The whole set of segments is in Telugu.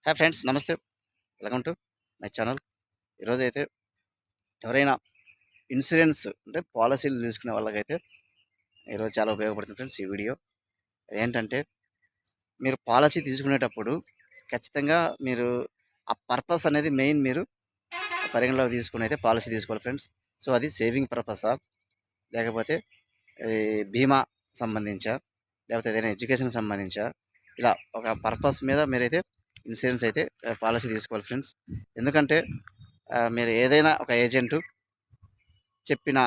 హాయ్ ఫ్రెండ్స్, నమస్తే. Welcome to my channel. ఈరోజైతే ఎవరైనా ఇన్సూరెన్స్ అంటే పాలసీలు తీసుకునే వాళ్ళకైతే ఈరోజు చాలా ఉపయోగపడుతుంది ఫ్రెండ్స్ ఈ వీడియో. ఏంటంటే మీరు పాలసీ తీసుకునేటప్పుడు ఖచ్చితంగా మీరు ఆ పర్పస్ అనేది మెయిన్ మీరు పరిగణలోకి తీసుకుని అయితే పాలసీ తీసుకోవాలి ఫ్రెండ్స్. సో అది సేవింగ్ పర్పసా, లేకపోతే బీమా సంబంధించా, లేకపోతే ఏదైనా ఎడ్యుకేషన్ సంబంధించా, ఇలా ఒక పర్పస్ మీద మీరైతే ఇన్సూరెన్స్ అయితే పాలసీ తీసుకోవాలి ఫ్రెండ్స్. ఎందుకంటే మీరు ఏదైనా ఒక ఏజెంటు చెప్పిన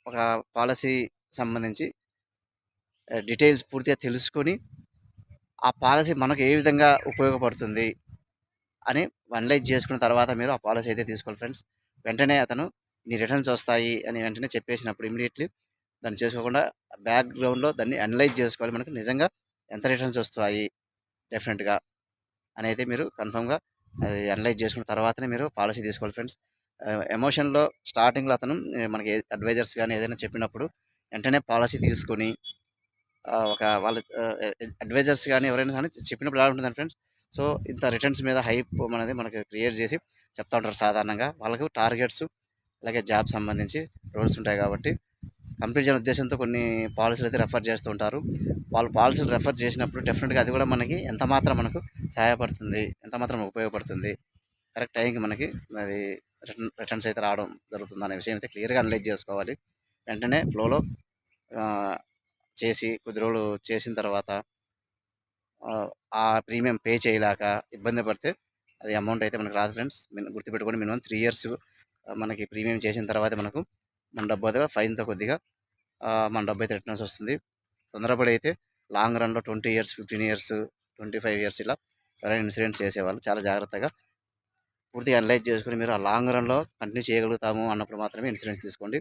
ఒక పాలసీ సంబంధించి డీటెయిల్స్ పూర్తిగా తెలుసుకొని ఆ పాలసీ మనకు ఏ విధంగా ఉపయోగపడుతుంది అని అనలైజ్ చేసుకున్న తర్వాత మీరు ఆ పాలసీ అయితే తీసుకోవాలి ఫ్రెండ్స్. వెంటనే అతను నీ రిటర్న్స్ వస్తాయి అని వెంటనే చెప్పేసినప్పుడు ఇమీడియట్లీ దాన్ని చేసుకోకుండా బ్యాక్గ్రౌండ్లో దాన్ని అనలైజ్ చేసుకోవాలి. మనకు నిజంగా ఎంత రిటర్న్స్ వస్తాయి డెఫినెట్గా అని అయితే మీరు కన్ఫర్మ్గా అది అనలైజ్ చేసుకున్న తర్వాతనే మీరు పాలసీ తీసుకోవాలి ఫ్రెండ్స్. ఎమోషన్లో స్టార్టింగ్లో అతను మనకి అడ్వైజర్స్ కానీ ఏదైనా చెప్పినప్పుడు వెంటనే పాలసీ తీసుకొని ఒక వాళ్ళ అడ్వైజర్స్ కానీ ఎవరైనా కానీ చెప్పినప్పుడు ఎలా ఉంటుందండి ఫ్రెండ్స్. సో ఇంత రిటర్న్స్ మీద హైప్ అనేది మనకి క్రియేట్ చేసి చెప్తా ఉంటారు. సాధారణంగా వాళ్ళకు టార్గెట్స్ అలాగే జాబ్ సంబంధించి రోల్స్ ఉంటాయి కాబట్టి కంప్లీట్ చేయని ఉద్దేశంతో కొన్ని పాలసీలు అయితే రెఫర్ చేస్తూ ఉంటారు. వాళ్ళు పాలసీలు రెఫర్ చేసినప్పుడు డెఫినెట్గా అది కూడా మనకి ఎంత మాత్రం మనకు సహాయపడుతుంది, ఎంత మాత్రం ఉపయోగపడుతుంది, కరెక్ట్ టైంకి మనకి అది రిటర్న్స్ అయితే రావడం జరుగుతుంది అనే విషయం అయితే క్లియర్గా అనలైజ్ చేసుకోవాలి. వెంటనే ఫ్లోలో చేసి కొద్ది రోజులు చేసిన తర్వాత ఆ ప్రీమియం పే చేయలేక ఇబ్బంది పడితే అది అమౌంట్ అయితే మనకు రాదు ఫ్రెండ్స్. గుర్తుపెట్టుకొని మినిమం 3 years మనకి ప్రీమియం చేసిన తర్వాత మనకు మన డబ్బు అయితే ఫైన్తో కొద్దిగా మన డబ్బు అయితే రిటర్న్స్ వస్తుంది. తొందరపడి అయితే లాంగ్ రన్లో 20 years, 15 years, 25 years ఇలా ఎవరైనా ఇన్సూరెన్స్ చేసేవాళ్ళు చాలా జాగ్రత్తగా పూర్తిగా అనలైజ్ చేసుకుని మీరు ఆ లాంగ్ రన్లో కంటిన్యూ చేయగలుగుతాము అన్నప్పుడు మాత్రమే ఇన్సూరెన్స్ తీసుకోండి.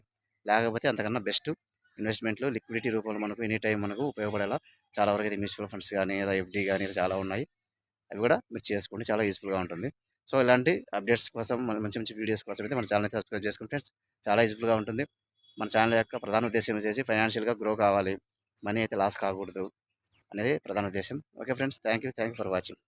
లేకపోతే అంతకన్నా బెస్ట్ ఇన్వెస్ట్మెంట్లు లిక్విడిటీ రూపంలో మనకు ఎనీ టైం మనకు ఉపయోగపడేలా చాలా వరకు అయితే మ్యూచువల్ ఫండ్స్ కానీ లేదా ఎఫ్డీ కానీ చాలా ఉన్నాయి. అవి కూడా మీరు చేసుకోండి, చాలా యూస్ఫుల్గా ఉంటుంది. సో ఇలాంటి అప్డేట్స్ కోసం మంచి మంచి వీడియోస్ కోసం అయితే మన ఛానల్ సబ్స్క్రైబ్ చేసుకుంటే ఫ్రెండ్స్ చాలా యూస్ఫుల్గా ఉంటుంది. మన ఛానల్ యొక్క ప్రధాన ఉద్దేశం వచ్చేసి ఫైనాన్షియల్గా గ్రో కావాలి, మనీ అయితే లాస్ కాకూడదు అనేది ప్రధాన ఉద్దేశం. Okay friends, thank you for watching.